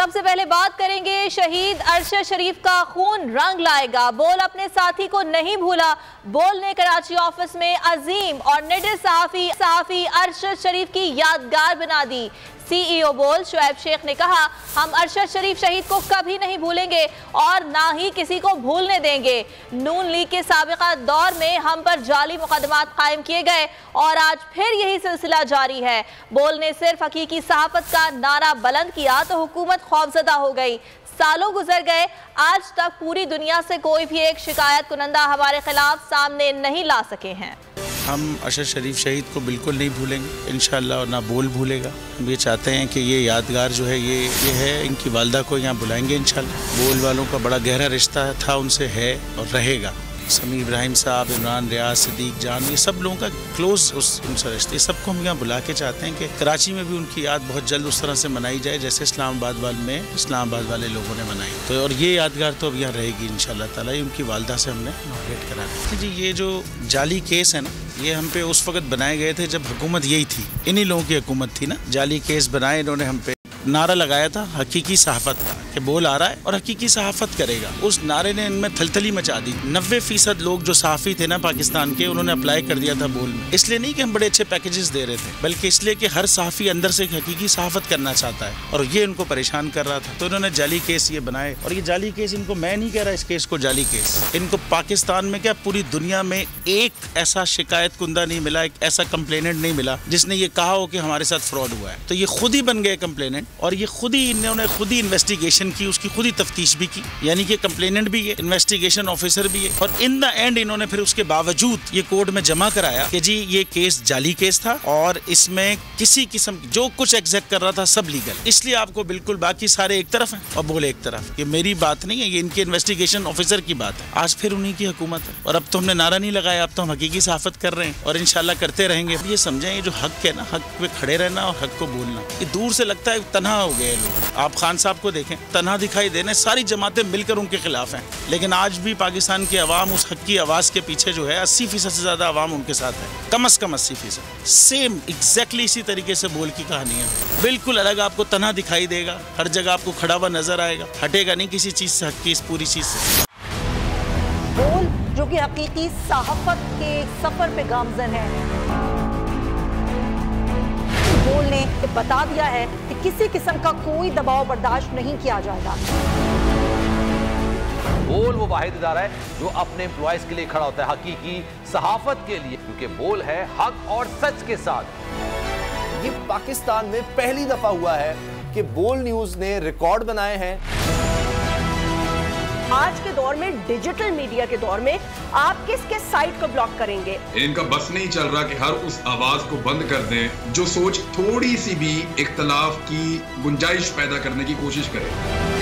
सबसे पहले बात करेंगे शहीद अरशद शरीफ का खून रंग लाएगा। बोल अपने साथी को नहीं भूला। बोल ने कराची ऑफिस में अजीम और निडर सहाफी अरशद शरीफ की यादगार बना दी। सीईओ बोल शुएब शेख ने कहा, हम अरशद शरीफ शहीद को कभी नहीं भूलेंगे और ना ही किसी को भूलने देंगे। नून लीग के साबिका दौर में हम पर जाली मुकदमात कायम किए गए और आज फिर यही सिलसिला जारी है। बोल ने सिर्फ हकीकी सहाफत का नारा बुलंद किया तो हुकूमत खौफजदा हो गई। सालों गुजर गए, आज तक पूरी दुनिया से कोई भी एक शिकायत कुनंदा हमारे खिलाफ सामने नहीं ला सके हैं। हम अरशद शरीफ शहीद को बिल्कुल नहीं भूलेंगे इंशाअल्लाह, और ना बोल भूलेगा। हम ये चाहते हैं कि ये यादगार जो है ये है, इनकी वालदा को यहाँ बुलाएंगे इंशाअल्लाह। बोल वालों का बड़ा गहरा रिश्ता था उनसे, है और रहेगा। समी इब्राहिम साहब, इमरान रियाज, सिद्दीक जान, ये सब लोगों का क्लोज उनसे रिश्ते, सबको हम यहाँ बुला के चाहते हैं कि कराची में भी उनकी याद बहुत जल्द उस तरह से मनाई जाए जैसे इस्लामाबाद वाले लोगों ने मनाई। तो और ये यादगार तो अब यहाँ रहेगी इंशाअल्लाह ताला। ये उनकी वालदा से हमने इनॉग्रेट करा दी। जी, ये जो जाली केस है ना, ये हम पे उस वक्त बनाए गए थे जब हुकूमत यही थी, इन्हीं लोगों की हुकूमत थी ना। जाली केस बनाए इन्होंने, हम पे नारा लगाया था हकीकी सहाफत का, कि बोल आ रहा है और हकीकी सहाफत करेगा। उस नारे ने इनमें थलथली मचा दी। 90% लोग जो सहाफी थे ना पाकिस्तान के, उन्होंने अप्लाई कर दिया था बोल में। इसलिए नहीं कि हम बड़े अच्छे पैकेजेस दे रहे थे, बल्कि इसलिए कि हर सहाफी अंदर से हकीकी सहाफत करना चाहता है और ये उनको परेशान कर रहा था। तो इन्होंने जाली केस ये बनाए, और ये जाली केस इनको, मैं नहीं कह रहा इस केस को जाली केस, इनको पाकिस्तान में क्या पूरी दुनिया में एक ऐसा शिकायत कुंदा नहीं मिला, एक ऐसा कंप्लेनेंट नहीं मिला जिसने ये कहा हो कि हमारे साथ फ्रॉड हुआ है। तो ये खुद ही बन गए कंप्लेनेंट, और ये खुद ही इन्होंने खुद ही इन्वेस्टिगेशन की, उसकी खुद ही तफ्तीश भी की, यानी कि कंप्लेनेंट भी है, इन्वेस्टिगेशन ऑफिसर भी है। और इन द एंड इन्होंने फिर उसके बावजूद ये कोर्ट में जमा कराया कि जी ये केस जाली केस था और इसमें किसी किस्म जो कुछ एग्जैक्ट कर रहा था सब लीगल। इसलिए आपको बिल्कुल बाकी सारे एक तरफ हैं और बोले एक तरफ। ये मेरी बात नहीं है, ये इनके इन्वेस्टिगेशन ऑफिसर की बात है। आज फिर उन्हीं की हुकूमत है और अब तो हमने नारा नहीं लगाया, अब तो हम हकीकी सहाफत कर रहे हैं और इंशाल्लाह करते रहेंगे। ये समझें, ये जो हक है ना, हक पे खड़े रहना और हक को बोलना, ये दूर से लगता है तन्हा हो गए लोग। आप खान साहब को देखें, तन्हा दिखाई देने, सारी जमातें मिलकर उनके खिलाफ हैं, लेकिन आज भी पाकिस्तान की आवाम उस हक की आवाज के पीछे जो है 80% से ज्यादा आवाम उनके साथ है, कम से कम 80%। सेम एग्जैक्टली इसी तरीके से बोल की कहानी है, बिल्कुल अलग। आपको तन्हा दिखाई देगा, हर जगह आपको खड़ा हुआ नजर आएगा, हटेगा नहीं किसी चीज से, हक की इस पूरी चीज से। बोल जो कि हकीकी सहाफत के सफर पे गामजन है, बोल ने बता दिया है कि किसी किस्म का कोई दबाव बर्दाश्त नहीं किया जाएगा। बोल वो वाहिद इदारा है जो अपने एम्प्लॉयज के लिए खड़ा होता है, हकीकी सहाफत के लिए, क्योंकि बोल है हक और सच के साथ। ये पाकिस्तान में पहली दफा हुआ है कि बोल न्यूज ने रिकॉर्ड बनाए हैं। आज के दौर में, डिजिटल मीडिया के दौर में, आप किस साइट को ब्लॉक करेंगे? इनका बस नहीं चल रहा कि हर उस आवाज को बंद कर दें जो सोच थोड़ी सी भी इख्तलाफ की गुंजाइश पैदा करने की कोशिश करे।